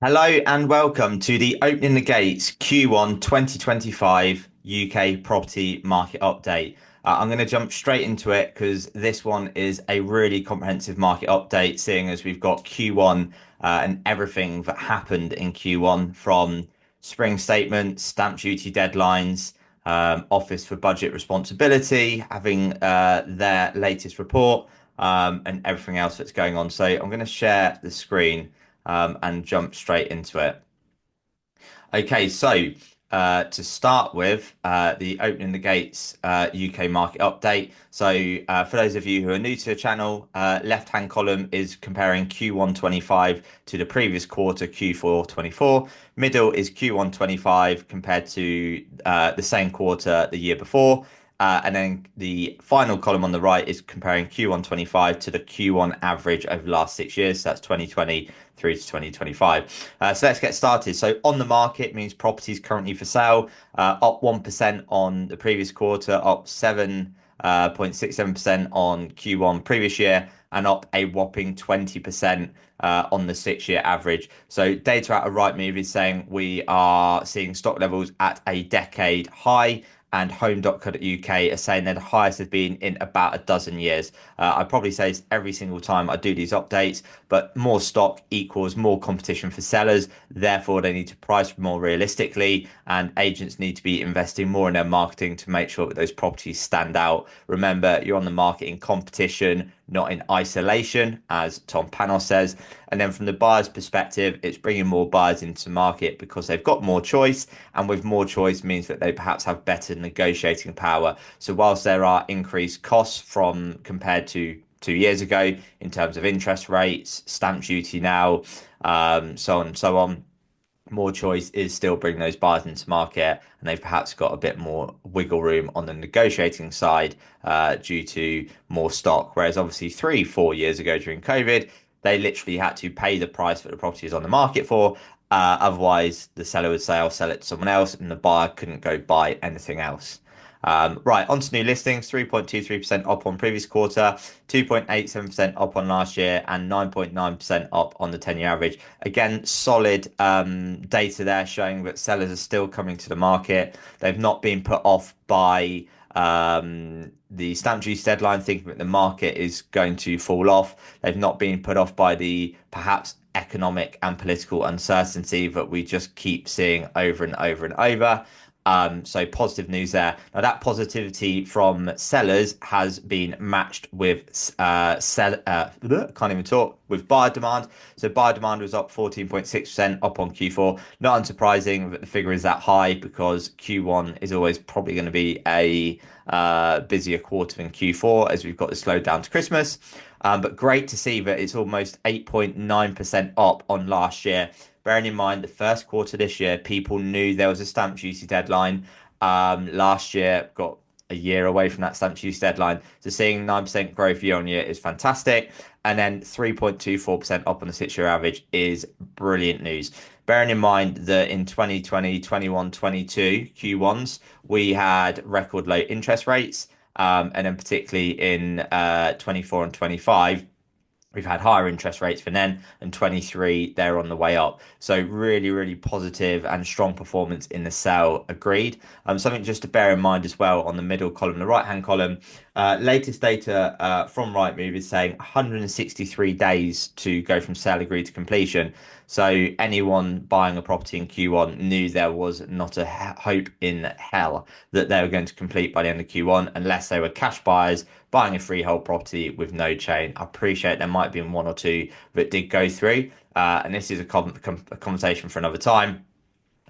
Hello and welcome to the Opening the Gates Q1 2025 UK property market update. I'm going to jump straight into it because this one is a really comprehensive market update, seeing as we've got Q1 and everything that happened in Q1 from spring statements, stamp duty deadlines, Office for Budget Responsibility, having their latest report, and everything else that's going on. So I'm going to share the screen and jump straight into it. Okay, so to start with, the Opening the Gates UK market update. So for those of you who are new to the channel, left-hand column is comparing Q1 25 to the previous quarter, Q4 24. Middle is Q1 25 compared to the same quarter the year before. And then the final column on the right is comparing Q1 25 to the Q1 average over the last 6 years. So that's 2020 through to 2025. So let's get started. So on the market means properties currently for sale, up 1% on the previous quarter, up 7.67% on Q1 previous year, and up a whopping 20% on the 6 year average. So data out of Rightmove is saying we are seeing stock levels at a decade high, and home.co.uk are saying they're the highest they've been in about a dozen years. I probably say this every single time I do these updates, but more stock equals more competition for sellers. Therefore, they need to price more realistically, and agents need to be investing more in their marketing to make sure that those properties stand out. Remember, you're on the market in competition, not in isolation, as Tom Panos says. And then from the buyer's perspective, it's bringing more buyers into the market because they've got more choice, and with more choice means that they perhaps have better negotiating power. So whilst there are increased costs from compared to 2 years ago in terms of interest rates, stamp duty now, so on and so on, more choice is still bringing those buyers into market, and they've perhaps got a bit more wiggle room on the negotiating side due to more stock. Whereas obviously 3, 4 years ago during COVID, they literally had to pay the price that the property is on the market for. Otherwise, the seller would say, I'll sell it to someone else, and the buyer couldn't go buy anything else. Right, on to new listings, 3.23% up on previous quarter, 2.87% up on last year, and 9.9% up on the 10-year average. Again, solid data there showing that sellers are still coming to the market. They've not been put off by the stamp duty deadline, thinking that the market is going to fall off. They've not been put off by the perhaps economic and political uncertainty that we just keep seeing over and over and over. So positive news there. Now that positivity from sellers has been matched with can't even talk, with buyer demand. So buyer demand was up 14.6% up on Q4. Not unsurprising that the figure is that high because Q1 is always probably going to be a busier quarter than Q4 as we've got the slowdown to Christmas. But great to see that it's almost 8.9% up on last year. Bearing in mind the first quarter this year, people knew there was a stamp duty deadline. Last year got a year away from that stamp duty deadline. So seeing 9% growth year on year is fantastic. And then 3.24% up on the 6 year average is brilliant news. Bearing in mind that in 2020, 21, 22 Q1s, we had record low interest rates. And then particularly in 24 and 25, we've had higher interest rates for then, and 23, they're on the way up. So really, really positive and strong performance in the sale agreed. Something just to bear in mind as well on the middle column, the right-hand column, latest data from Rightmove is saying 163 days to go from sale agreed to completion. So anyone buying a property in Q1 knew there was not a hope in hell that they were going to complete by the end of Q1 unless they were cash buyers buying a freehold property with no chain. I appreciate there might be one or two that did go through, and this is a conversation for another time.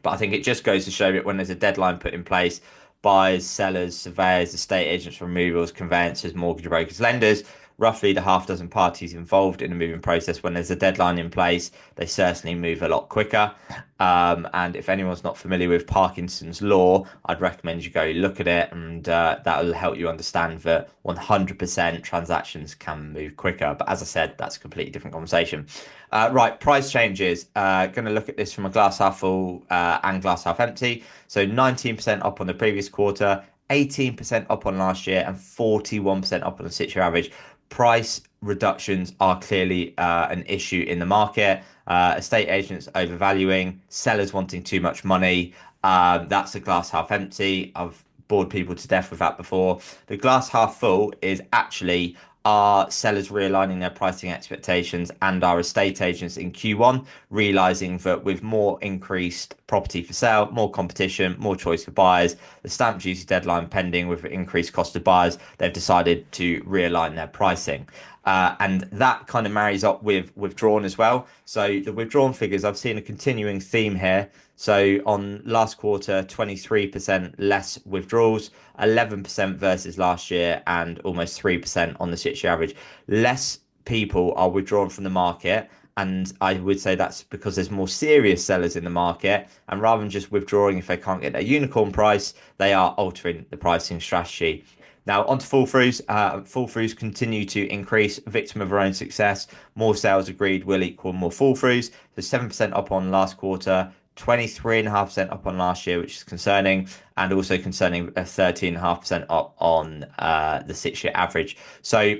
But I think it just goes to show that when there's a deadline put in place, buyers, sellers, surveyors, estate agents, removals, conveyancers, mortgage brokers, lenders, roughly the half dozen parties involved in the moving process, when there's a deadline in place, they certainly move a lot quicker. And if anyone's not familiar with Parkinson's law, I'd recommend you go look at it, and that will help you understand that 100% transactions can move quicker. But as I said, that's a completely different conversation. Right, price changes. Going to look at this from a glass half full and glass half empty. So 19% up on the previous quarter, 18% up on last year, and 41% up on the 6 year average. Price reductions are clearly an issue in the market. Estate agents overvaluing, sellers wanting too much money. That's the glass half empty. I've bored people to death with that before. The glass half full is actually are sellers realigning their pricing expectations and our estate agents in Q1 realizing that with more increased property for sale, more competition, more choice for buyers, the stamp duty deadline pending with increased cost of buyers, they've decided to realign their pricing. And that kind of marries up with withdrawn as well. So the withdrawn figures, I've seen a continuing theme here. So on last quarter, 23% less withdrawals, 11% versus last year, and almost 3% on the 6-year average. Less people are withdrawn from the market. And I would say that's because there's more serious sellers in the market. And rather than just withdrawing if they can't get their unicorn price, they are altering the pricing strategy. Now, on to fall throughs. Fall throughs continue to increase, victim of our own success. More sales agreed will equal more fall throughs. So 7% up on last quarter, 23.5% up on last year, which is concerning, and also concerning 13.5% up on the 6-year average. So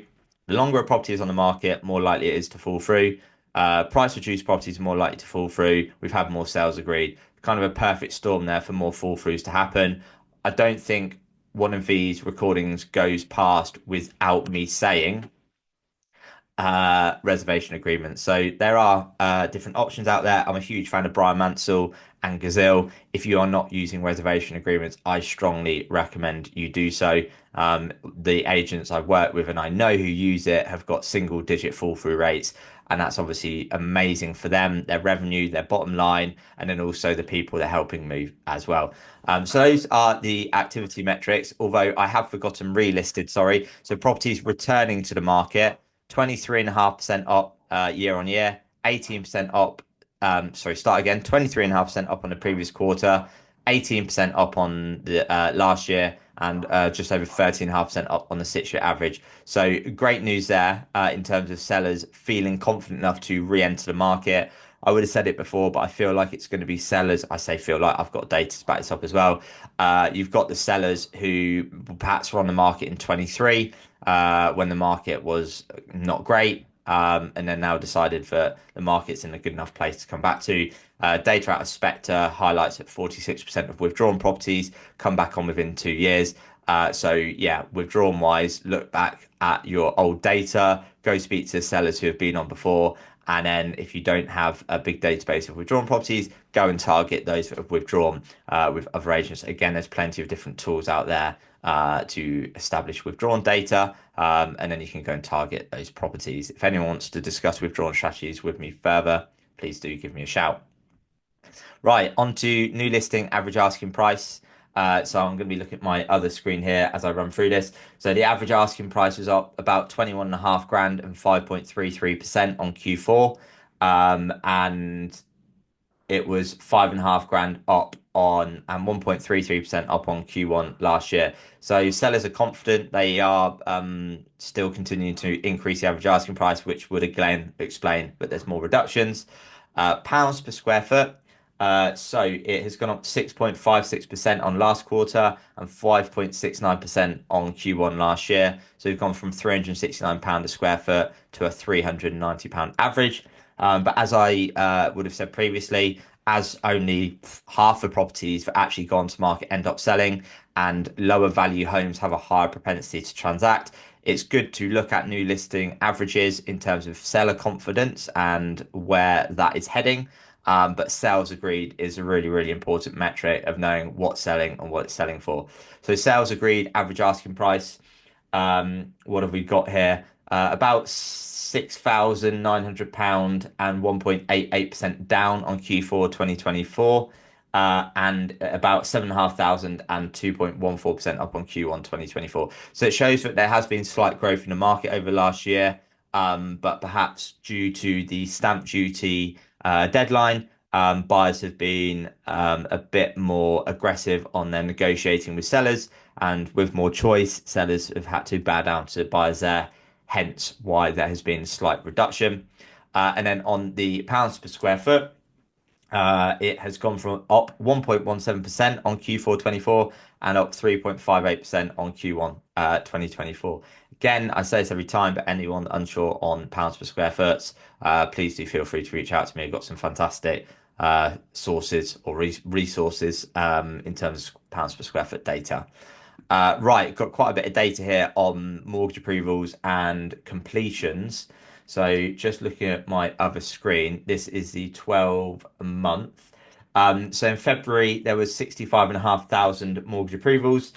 the longer a property is on the market, more likely it is to fall through. Price reduced properties are more likely to fall through. We've had more sales agreed. Kind of a perfect storm there for more fall throughs to happen. I don't think one of these recordings goes past without me saying reservation agreements. So there are different options out there. I'm a huge fan of Brian Mansell and Gazelle. If you are not using reservation agreements, I strongly recommend you do so. The agents I've worked with and I know who use it have got single digit fall through rates. And that's obviously amazing for them, their revenue, their bottom line, and then also the people they're helping move as well. So those are the activity metrics, although I have forgotten relisted, sorry. So properties returning to the market, 23.5% up year on year, 18% up. Sorry, start again. 23.5% up on the previous quarter, 18% up on the last year, and just over 13.5% up on the 6-year average. So great news there in terms of sellers feeling confident enough to re-enter the market. I would have said it before, but I feel like it's going to be sellers. I say feel like I've got data to back this up as well. You've got the sellers who perhaps were on the market in 23 when the market was not great. And then now decided that the market's in a good enough place to come back to. Data out of Spectre highlights that 46% of withdrawn properties come back on within 2 years. So yeah, withdrawn wise, look back at your old data, go speak to sellers who have been on before. And then if you don't have a big database of withdrawn properties, go and target those that have withdrawn with other agents. Again, there's plenty of different tools out there to establish withdrawn data, and then you can go and target those properties. If anyone wants to discuss withdrawn strategies with me further, please do give me a shout. Right, on to new listing average asking price. So I'm going to be looking at my other screen here as I run through this. So the average asking price was up about 21.5 grand and 5.33% on Q4. And it was 5.5 grand up on and 1.33% up on Q1 last year. So sellers are confident. They are still continuing to increase the average asking price, which would again explain that there's more reductions. Pounds per square foot. So it has gone up 6.56% on last quarter and 5.69% on Q1 last year. So we've gone from £369 a square foot to a £390 average. But as I would have said previously, as only half the properties that actually go onto market end up selling and lower value homes have a higher propensity to transact, it's good to look at new listing averages in terms of seller confidence and where that is heading. But sales agreed is a really, really important metric of knowing what's selling and what it's selling for. So sales agreed, average asking price. What have we got here? About £6,900 and 1.88% down on Q4 2024. And about 7,500 and 2.14% up on Q1 2024. So it shows that there has been slight growth in the market over last year, but perhaps due to the stamp duty deadline, buyers have been a bit more aggressive on their negotiating with sellers, and with more choice, sellers have had to bow down to buyers there, hence why there has been a slight reduction. And then on the pounds per square foot, It has gone from up 1.17% on Q4 24 and up 3.58% on Q1 2024. Again, I say this every time, but anyone unsure on pounds per square foot, please do feel free to reach out to me. I've got some fantastic sources or resources in terms of pounds per square foot data. Right, got quite a bit of data here on mortgage approvals and completions. So just looking at my other screen, this is the 12 month. So in February, there was 65,500 mortgage approvals.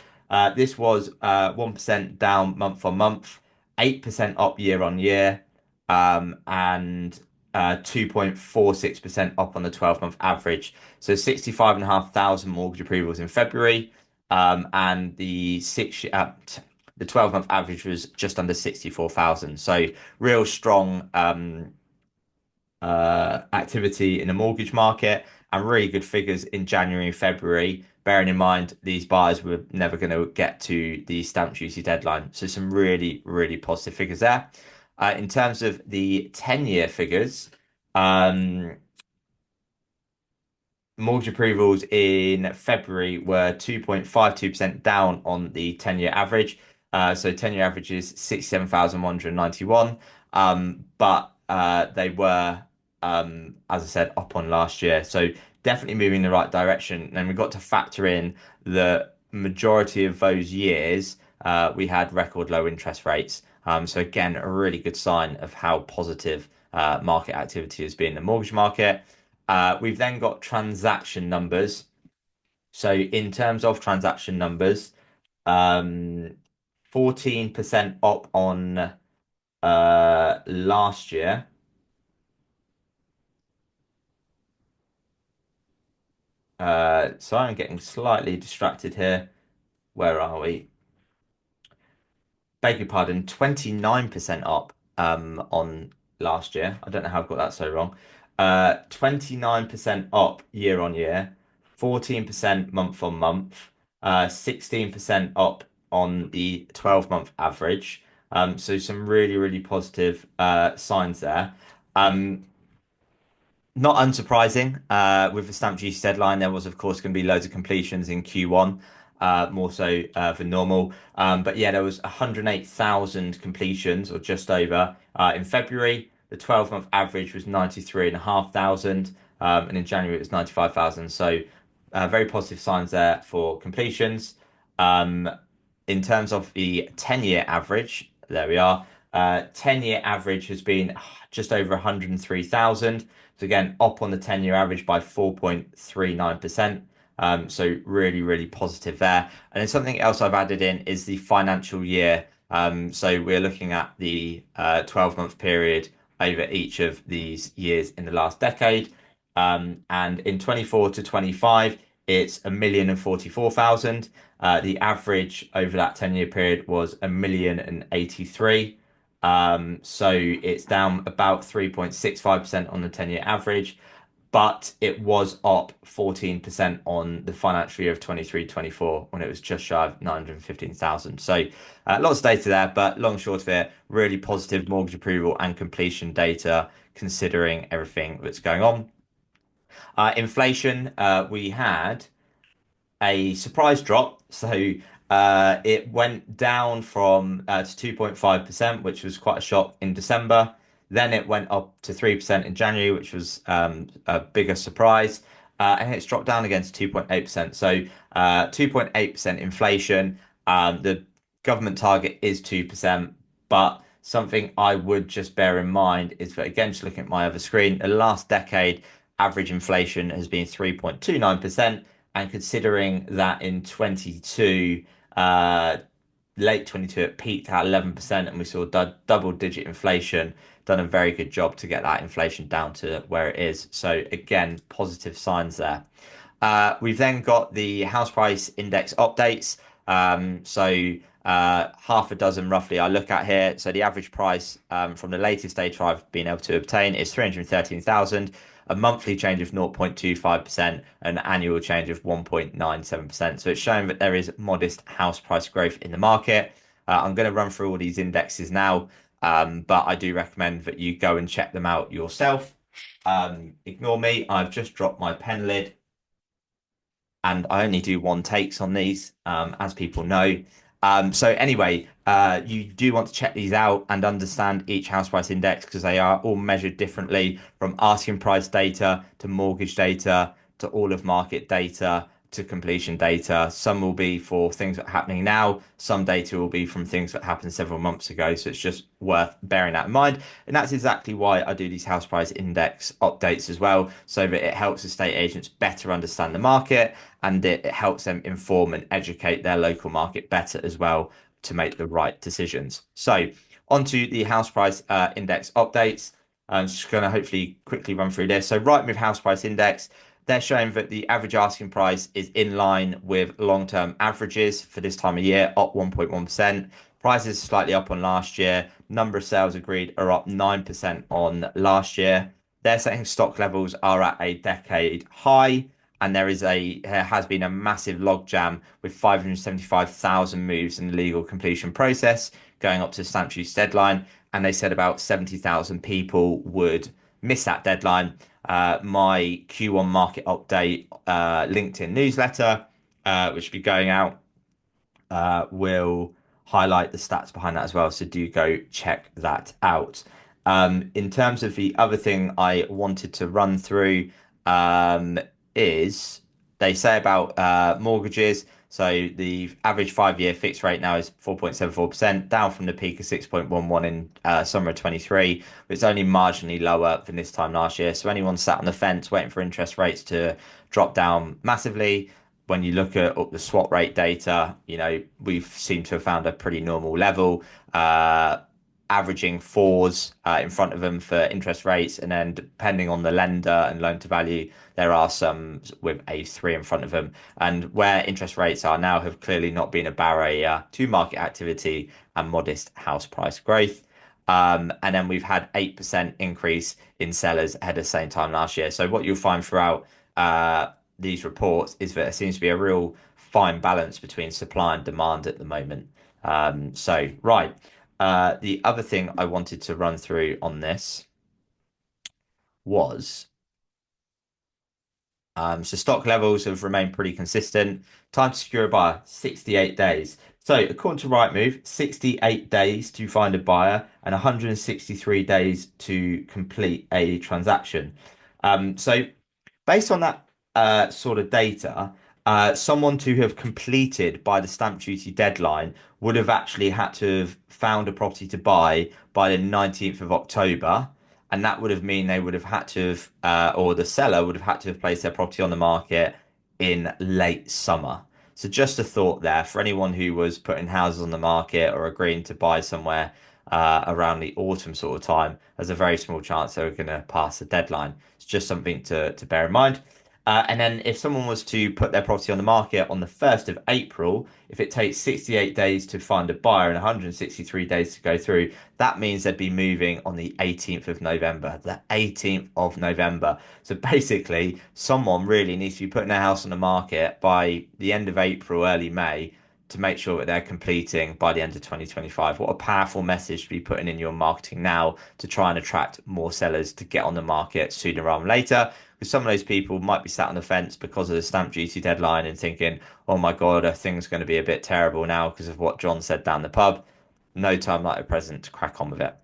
This was 1% down month on month, 8% up year on year, and 2.46% up on the 12-month average. So 65,500 mortgage approvals in February. And the 12-month average was just under 64,000. So real strong activity in the mortgage market and really good figures in January and February, bearing in mind these buyers were never going to get to the stamp duty deadline. So some really, really positive figures there. In terms of the 10-year figures, um, mortgage approvals in February were 2.52% down on the 10-year average. So 10-year average is 67,191. But they were, as I said, up on last year. So definitely moving in the right direction. And we've got to factor in the majority of those years, we had record low interest rates. So again, a really good sign of how positive market activity has been in the mortgage market. We've then got transaction numbers. So in terms of transaction numbers, um, 14% up on last year. Sorry, I'm getting slightly distracted here. Where are we? Beg your pardon, 29% up on last year. I don't know how I've got that so wrong. 29% up year on year, 14% month on month, 16% up on the 12-month average. So some really, really positive signs there. Um, Not unsurprising, with the stamp duty deadline, there was, of course, going to be loads of completions in Q1, more so than normal. But yeah, there was 108,000 completions, or just over, in February. The 12-month average was 93,500, and in January it was 95,000. So very positive signs there for completions. Um, in terms of the 10-year average, there we are. 10-year average has been just over 103,000. So again, up on the 10-year average by 4.39%. So really, really positive there. And then something else I've added in is the financial year. So we're looking at the 12-month period over each of these years in the last decade. And in 24 to 25, it's 1,044,000. The average over that 10-year period was 1,083. So it's down about 3.65% on the 10-year average, but it was up 14% on the financial year of 23-24 when it was just shy of 915,000. So lots of data there, but long and short of it, really positive mortgage approval and completion data considering everything that's going on. Inflation, we had a surprise drop. So it went down from to 2.5%, which was quite a shock in December. Then it went up to 3% in January, which was a bigger surprise. And it's dropped down again to 2.8%. So 2.8% inflation. The government target is 2%. But something I would just bear in mind is that, again, just looking at my other screen, the last decade, average inflation has been 3.29%. And considering that in 22, late 22, it peaked at 11% and we saw double digit inflation, done a very good job to get that inflation down to where it is. So again, positive signs there. We've then got the house price index updates. Half a dozen roughly I look at here. So the average price from the latest data I've been able to obtain is 313,000, a monthly change of 0.25%, an annual change of 1.97%. So it's showing that there is modest house price growth in the market. I'm going to run through all these indexes now, but I do recommend that you go and check them out yourself. Ignore me, I've just dropped my pen lid and I only do one takes on these, as people know. So anyway, you do want to check these out and understand each house price index because they are all measured differently from asking price data to mortgage data to all of market data to completion data. Some will be for things that are happening now. Some data will be from things that happened several months ago. So it's just worth bearing that in mind. And that's exactly why I do these house price index updates as well, so that it helps estate agents better understand the market and it helps them inform and educate their local market better as well to make the right decisions. So onto the house price index updates. I'm just going to hopefully quickly run through this. So Rightmove house price index, they're showing that the average asking price is in line with long-term averages for this time of year, up 1.1%. Prices slightly up on last year. Number of sales agreed are up 9% on last year. They're saying stock levels are at a decade high, and there has been a massive logjam with 575,000 moves in the legal completion process going up to the stamp duty deadline. And they said about 70,000 people would miss that deadline. My Q1 market update LinkedIn newsletter, which will be going out, will highlight the stats behind that as well. So do go check that out. In terms of the other thing I wanted to run through, is they say about mortgages. So the average 5-year fixed rate now is 4.74%, down from the peak of 6.11 in summer of 23. But it's only marginally lower than this time last year. So anyone sat on the fence waiting for interest rates to drop down massively, when you look at the swap rate data, we've seemed to have found a pretty normal level, averaging fours in front of them for interest rates. And then depending on the lender and loan to value, there are some with a three in front of them. And where interest rates are now have clearly not been a barrier to market activity and modest house price growth. And then we've had 8% increase in sellers ahead of the same time last year. So what you'll find throughout these reports is that there seems to be a real fine balance between supply and demand at the moment. Right. The other thing I wanted to run through on this was so stock levels have remained pretty consistent. Time to secure a buyer, 68 days. So according to Rightmove, 68 days to find a buyer and 163 days to complete a transaction. So based on that sort of data, someone to have completed by the stamp duty deadline would have actually had to have found a property to buy by the 19th of October. And that would have mean they would have had to have, or the seller would have had to have placed their property on the market in late summer. So just a thought there for anyone who was putting houses on the market or agreeing to buy somewhere around the autumn sort of time, there's a very small chance they were going to pass the deadline. It's just something to bear in mind. And then if someone was to put their property on the market on the 1st of April, if it takes 68 days to find a buyer and 163 days to go through, that means they'd be moving on the 18th of November. The 18th of November. So basically, someone really needs to be putting their house on the market by the end of April, early May, to make sure that they're completing by the end of 2025. What a powerful message to be putting in your marketing now to try and attract more sellers to get on the market sooner rather than later. Because some of those people might be sat on the fence because of the stamp duty deadline and thinking, oh my God, are things going to be a bit terrible now because of what John said down the pub? No time like the present to crack on with it.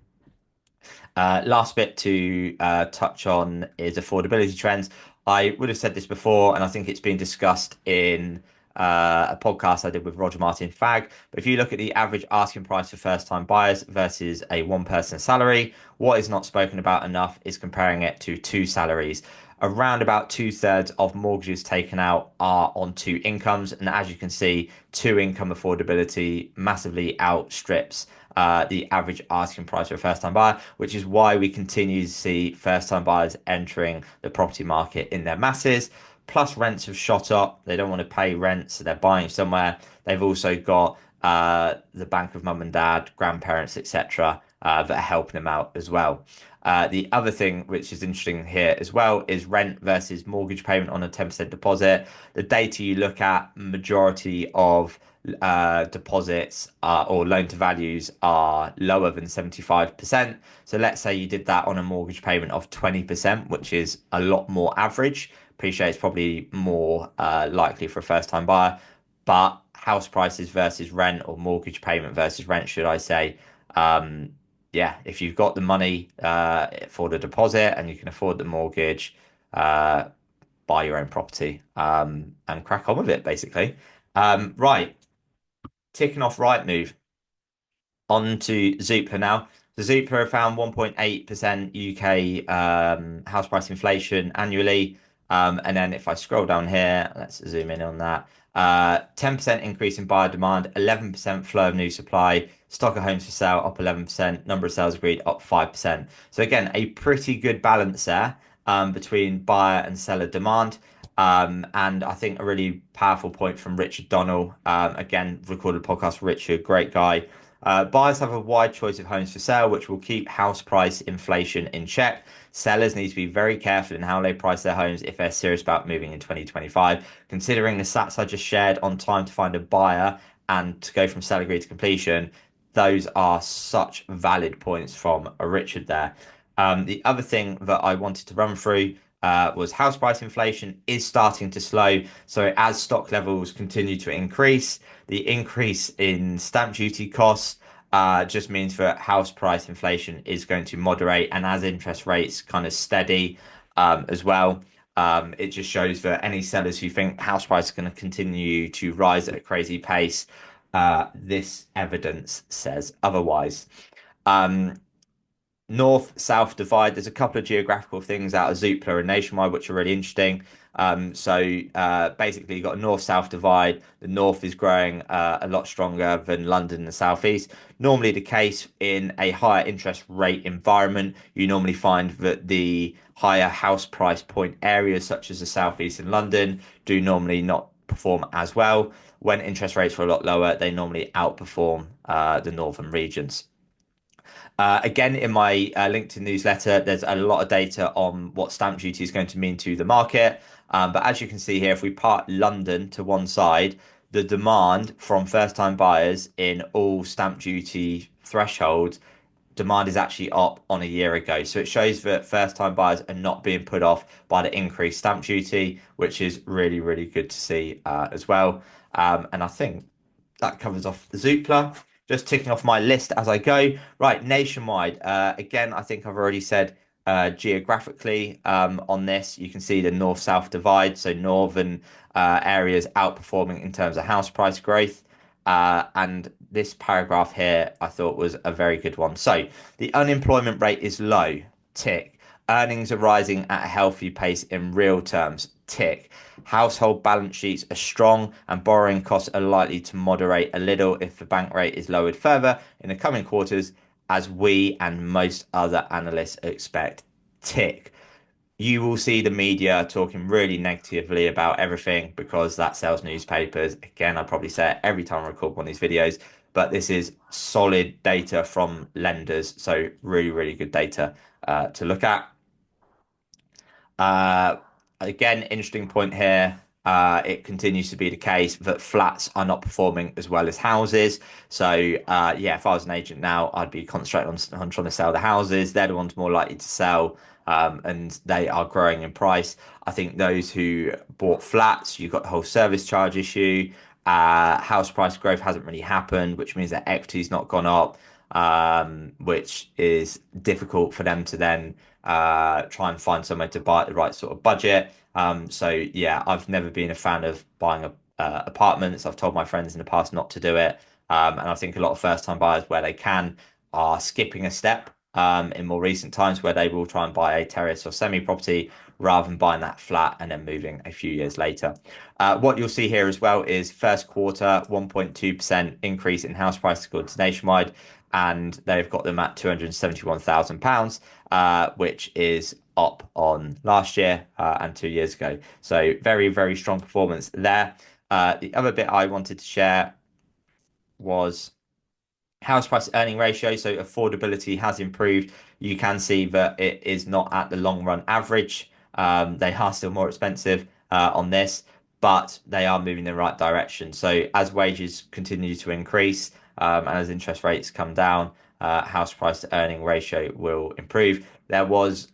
Last bit to touch on is affordability trends. I would have said this before, and I think it's been discussed in a podcast I did with Roger Martin Fag. But if you look at the average asking price for first-time buyers versus a one-person salary, what is not spoken about enough is comparing it to two salaries. Around about 2/3 of mortgages taken out are on two incomes, and as you can see, two income affordability massively outstrips the average asking price for a first-time buyer, which is why we continue to see first-time buyers entering the property market in their masses. Plus, rents have shot up. They don't want to pay rent, so they're buying somewhere. They've also got the bank of mum and dad, grandparents, etc., that are helping them out as well. The other thing which is interesting here as well is rent versus mortgage payment on a 10% deposit. The data you look at, majority of deposits or loan to values are lower than 75%. So let's say you did that on a mortgage payment of 20%, which is a lot more average. Appreciate it's probably more likely for a first time buyer, but house prices versus rent, or mortgage payment versus rent, should I say. Um, yeah, if you've got the money for the deposit and you can afford the mortgage, uh, buy your own property and crack on with it, basically. Right, ticking off Rightmove. On to Zoopla now. The Zoopla have found 1.8% UK house price inflation annually. And then if I scroll down here, let's zoom in on that. 10% increase in buyer demand, 11% flow of new supply, stock of homes for sale up 11%, number of sales agreed up 5%. So again, a pretty good balance there between buyer and seller demand. And I think a really powerful point from Richard Donnell. Again, recorded podcast for Richard, great guy. Buyers have a wide choice of homes for sale, which will keep house price inflation in check. Sellers need to be very careful in how they price their homes if they're serious about moving in 2025. Considering the stats I just shared on time to find a buyer and to go from sale agreed to completion, those are such valid points from a Richard there. The other thing that I wanted to run through was house price inflation is starting to slow. So as stock levels continue to increase, the increase in stamp duty costs just means that house price inflation is going to moderate, and as interest rates kind of steady as well. It just shows that any sellers who think house price is going to continue to rise at a crazy pace, this evidence says otherwise. Um, North-South divide. There's a couple of geographical things out of Zoopla and Nationwide which are really interesting. Basically, you've got a North-South divide. The North is growing a lot stronger than London and the Southeast. Normally the case in a higher interest rate environment, you normally find that the higher house price point areas such as the Southeast and London do normally not perform as well. When interest rates are a lot lower, they normally outperform the northern regions. Again, in my LinkedIn newsletter, there's a lot of data on what stamp duty is going to mean to the market. But as you can see here, if we part London to one side, the demand from first-time buyers in all stamp duty thresholds, demand is actually up on a year ago. So it shows that first-time buyers are not being put off by the increased stamp duty, which is really, really good to see as well. And I think that covers off the Zoopla. Just ticking off my list as I go. Right, Nationwide. Again, I think I've already said geographically on this. You can see the north-south divide. So northern areas outperforming in terms of house price growth. And this paragraph here I thought was a very good one. So the unemployment rate is low. Tick. Earnings are rising at a healthy pace in real terms. Tick. Household balance sheets are strong and borrowing costs are likely to moderate a little if the bank rate is lowered further in the coming quarters, as we and most other analysts expect. Tick. You will see the media talking really negatively about everything because that sells newspapers. Again, I probably say it every time I record one of these videos, but this is solid data from lenders. So really, really good data to look at. Uh, Again, interesting point here. It continues to be the case that flats are not performing as well as houses. So, yeah, if I was an agent now, I'd be concentrating on trying to sell the houses. They're the ones more likely to sell, and they are growing in price. I think those who bought flats, you've got the whole service charge issue. House price growth hasn't really happened, which means that equity's not gone up, which is difficult for them to then try and find somewhere to buy at the right sort of budget. So yeah, I've never been a fan of buying apartments. I've told my friends in the past not to do it. And I think a lot of first-time buyers, where they can, are skipping a step in more recent times where they will try and buy a terrace or semi-property rather than buying that flat and then moving a few years later. What you'll see here as well is first quarter 1.2% increase in house prices according to Nationwide, and they've got them at £271,000, which is up on last year and 2 years ago. So very, very strong performance there. The other bit I wanted to share was house price earning ratio. So affordability has improved. You can see that it is not at the long run average. They are still more expensive on this, but they are moving in the right direction. So as wages continue to increase, and as interest rates come down, house price to earning ratio will improve. There was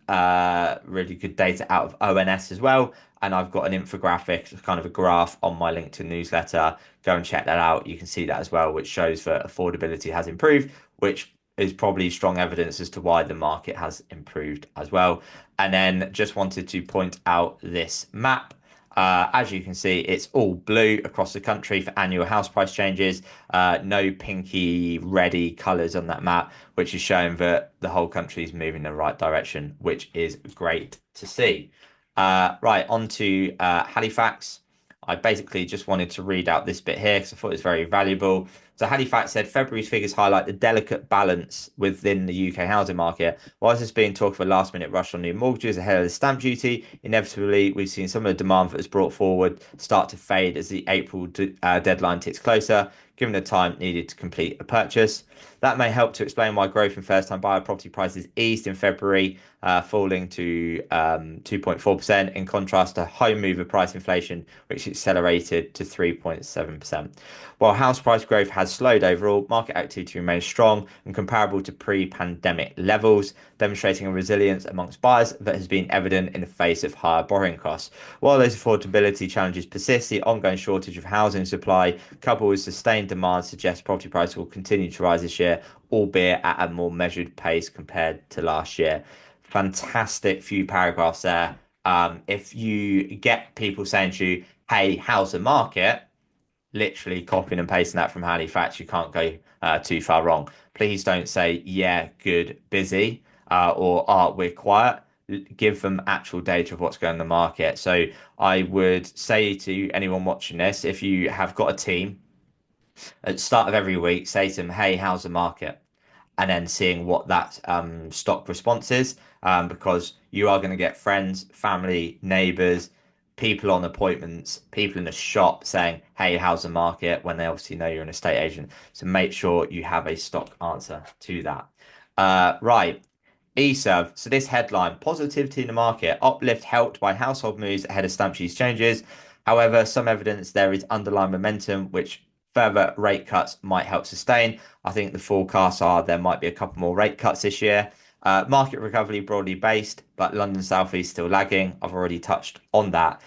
really good data out of ONS as well, and I've got an infographic, kind of a graph on my LinkedIn newsletter. Go and check that out. You can see that as well, which shows that affordability has improved, which is probably strong evidence as to why the market has improved as well. And then just wanted to point out this map. As you can see, it's all blue across the country for annual house price changes. No pinky, reddy colours on that map, which is showing that the whole country is moving in the right direction, which is great to see. Right, on to Halifax. I basically just wanted to read out this bit here because I thought it was very valuable. So Halifax said February's figures highlight the delicate balance within the UK housing market. While there's been talk of a last-minute rush on new mortgages ahead of the stamp duty, inevitably we've seen some of the demand that was brought forward start to fade as the April deadline ticks closer, given the time needed to complete a purchase. That may help to explain why growth in first-time buyer property prices eased in February, falling to 2.4%, in contrast to home mover price inflation, which accelerated to 3.7%. While house price growth has slowed overall, market activity remains strong and comparable to pre-pandemic levels, demonstrating a resilience amongst buyers that has been evident in the face of higher borrowing costs. While those affordability challenges persist, the ongoing shortage of housing supply, coupled with sustained demand, suggests property prices will continue to rise this year, albeit at a more measured pace compared to last year. Fantastic few paragraphs there. If you get people saying to you, hey, how's the market? Literally copying and pasting that from Halifax, you can't go too far wrong. Please don't say, yeah, good, busy, or we're quiet. Give them actual data of what's going on in the market. So I would say to anyone watching this, if you have got a team, at the start of every week, say to them, hey, how's the market? And then seeing what that stock response is, because you are going to get friends, family, neighbors, people on appointments, people in the shop saying, hey, how's the market? When they obviously know you're an estate agent. So make sure you have a stock answer to that. Right. eServe. So this headline, positivity in the market, uplift helped by household moves ahead of stamp duty changes. However, some evidence there is underlying momentum, which further rate cuts might help sustain. I think the forecasts are there might be a couple more rate cuts this year. Market recovery broadly based, but London South East still lagging. I've already touched on that.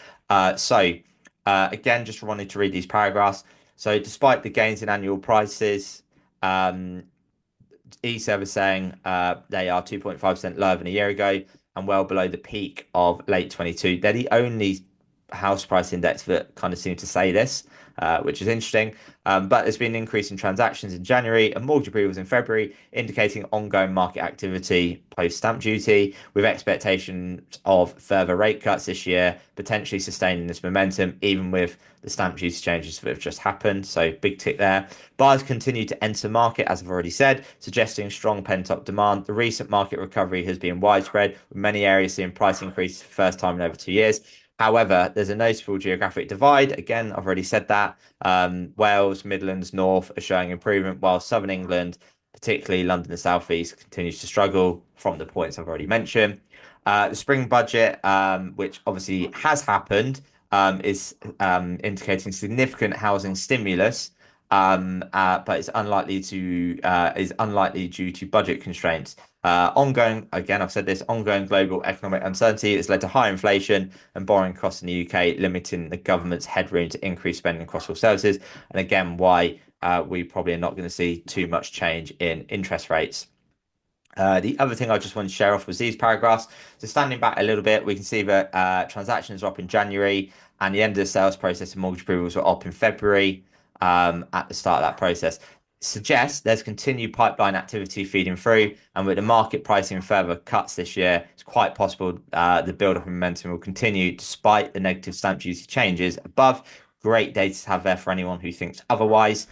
Again, just wanted to read these paragraphs. So despite the gains in annual prices, eServe is saying they are 2.5% lower than a year ago and well below the peak of late 22. They're the only house price index that kind of seem to say this, which is interesting. But there's been an increase in transactions in January and mortgage approvals in February, indicating ongoing market activity post stamp duty, with expectations of further rate cuts this year, potentially sustaining this momentum, even with the stamp duty changes that have just happened. So big tick there. Buyers continue to enter market, as I've already said, suggesting strong pent-up demand. The recent market recovery has been widespread, with many areas seeing price increases for the first time in over 2 years. However, there's a notable geographic divide. Again, I've already said that. Wales, Midlands, North are showing improvement, while Southern England, particularly London and South East, continues to struggle from the points I've already mentioned. The spring budget, which obviously has happened, is indicating significant housing stimulus, but it's unlikely due to budget constraints. Ongoing, again, I've said this, ongoing global economic uncertainty has led to high inflation and borrowing costs in the UK, limiting the government's headroom to increase spending across all services. And again, why we probably are not going to see too much change in interest rates. The other thing I just wanted to share off was these paragraphs. So standing back a little bit, we can see that transactions are up in January and the end of the sales process and mortgage approvals were up in February at the start of that process. Suggests there's continued pipeline activity feeding through, and with the market pricing further cuts this year, it's quite possible the build-up in momentum will continue despite the negative stamp duty changes above. Great data to have there for anyone who thinks otherwise.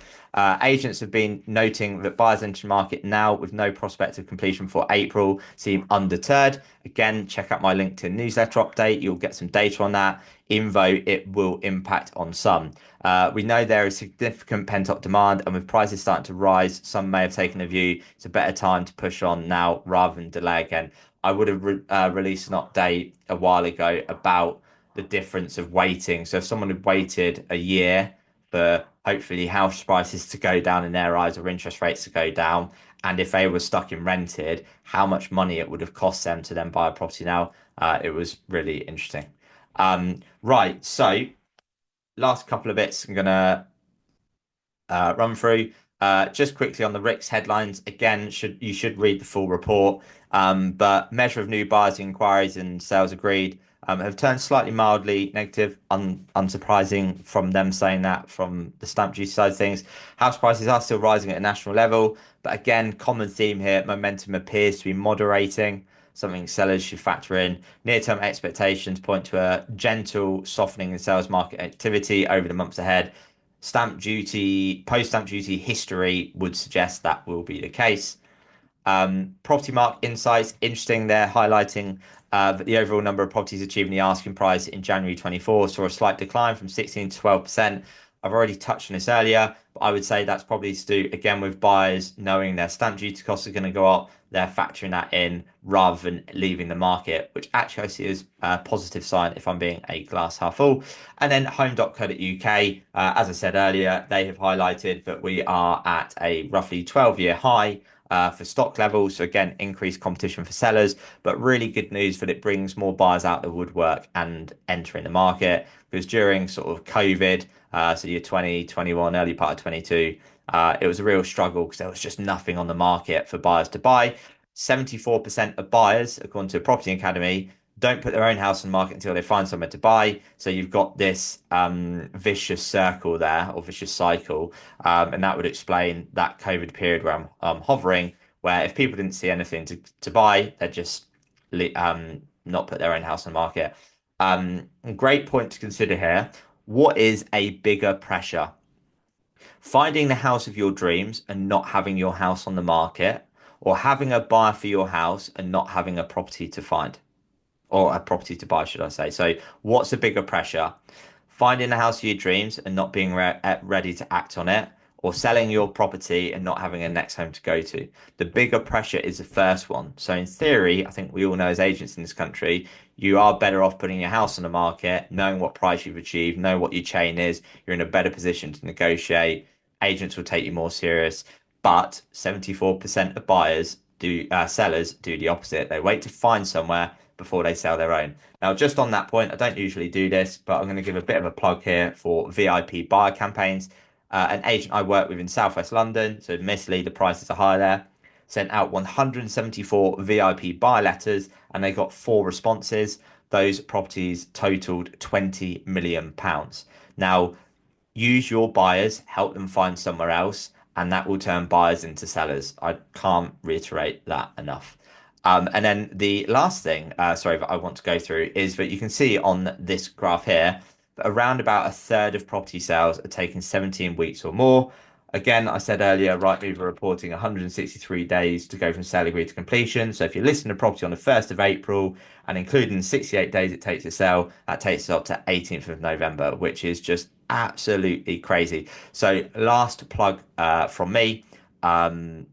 Agents have been noting that buyers enter the market now with no prospect of completion for April seem undeterred. Again, check out my LinkedIn newsletter update. You'll get some data on that, even though it will impact on some. We know there is significant pent-up demand, and with prices starting to rise, some may have taken a view it's a better time to push on now rather than delay again. I would have released an update a while ago about the difference of waiting. So if someone had waited a year for hopefully house prices to go down in their eyes or interest rates to go down, and if they were stuck in rented, how much money it would have cost them to then buy a property now. It was really interesting. Right, so last couple of bits I'm gonna run through. Just quickly on the RICS headlines, again, you should read the full report. But measure of new buyers inquiries and sales agreed have turned slightly mildly negative, unsurprising from them saying that from the stamp duty side of things. House prices are still rising at a national level, but again, common theme here, momentum appears to be moderating. Something sellers should factor in. Near-term expectations point to a gentle softening in sales market activity over the months ahead. Stamp duty, post-stamp duty history would suggest that will be the case. Property Mark Insights, interesting. They're highlighting that the overall number of properties achieving the asking price in January 24 saw a slight decline from 16 to 12%. I've already touched on this earlier, but I would say that's probably to do again with buyers knowing their stamp duty costs are going to go up. They're factoring that in rather than leaving the market, which actually I see as a positive sign if I'm being a glass half full. And then home.co.uk, as I said earlier, they have highlighted that we are at a roughly 12-year high for stock levels. So again, increased competition for sellers, but really good news that it brings more buyers out the woodwork and entering the market. Because during sort of COVID, so year 2021, early part of 22, it was a real struggle because there was just nothing on the market for buyers to buy. 74% of buyers, according to Property Academy, don't put their own house on the market until they find somewhere to buy. So you've got this vicious circle there, or vicious cycle, and that would explain that COVID period where I'm hovering, where if people didn't see anything to buy, they'd just not put their own house on the market. Great point to consider here. What is a bigger pressure? Finding the house of your dreams and not having your house on the market, or having a buyer for your house and not having a property to find? Or a property to buy, should I say. So, what's a bigger pressure? Finding the house of your dreams and not being ready to act on it, or selling your property and not having a next home to go to? The bigger pressure is the first one. So, in theory, I think we all know as agents in this country, you are better off putting your house on the market, knowing what price you've achieved, know what your chain is. You're in a better position to negotiate. Agents will take you more serious. But 74% of sellers do the opposite. They wait to find somewhere before they sell their own. Now, just on that point, I don't usually do this, but I'm going to give a bit of a plug here for VIP buyer campaigns. An agent I work with in Southwest London, so admittedly the prices are higher there, sent out 174 VIP buyer letters and they got 4 responses. Those properties totaled £20 million. Now, use your buyers, help them find somewhere else, and that will turn buyers into sellers. I can't reiterate that enough. And then the last thing, sorry, that I want to go through is that you can see on this graph here that around about a third of property sales are taking 17 weeks or more. Again, I said earlier, Rightmove are reporting 163 days to go from sale agreed to completion. So if you're listing a property on the 1st of April and including 68 days it takes to sell, that takes it up to 18th of November, which is just absolutely crazy. So last plug from me.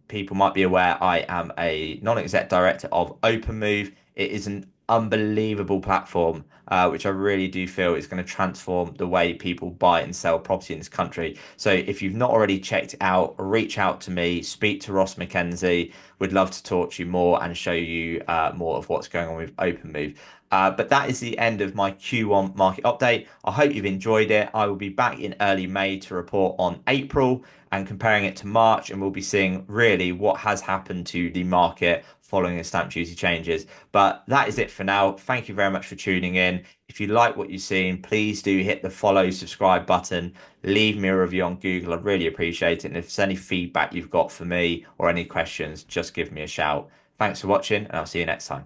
People might be aware I am a non-exec director of OpenMove. It is an unbelievable platform, which I really do feel is going to transform the way people buy and sell property in this country. So if you've not already checked it out, reach out to me, speak to Ross McKenzie. We'd love to talk to you more and show you more of what's going on with OpenMove. But that is the end of my Q1 market update. I hope you've enjoyed it. I will be back in early May to report on April and comparing it to March, and we'll be seeing really what has happened to the market following the stamp duty changes. But that is it for now. Thank you very much for tuning in. If you like what you've seen, please do hit the follow, subscribe button, leave me a review on Google. I'd really appreciate it. And if there's any feedback you've got for me or any questions, just give me a shout. Thanks for watching, and I'll see you next time.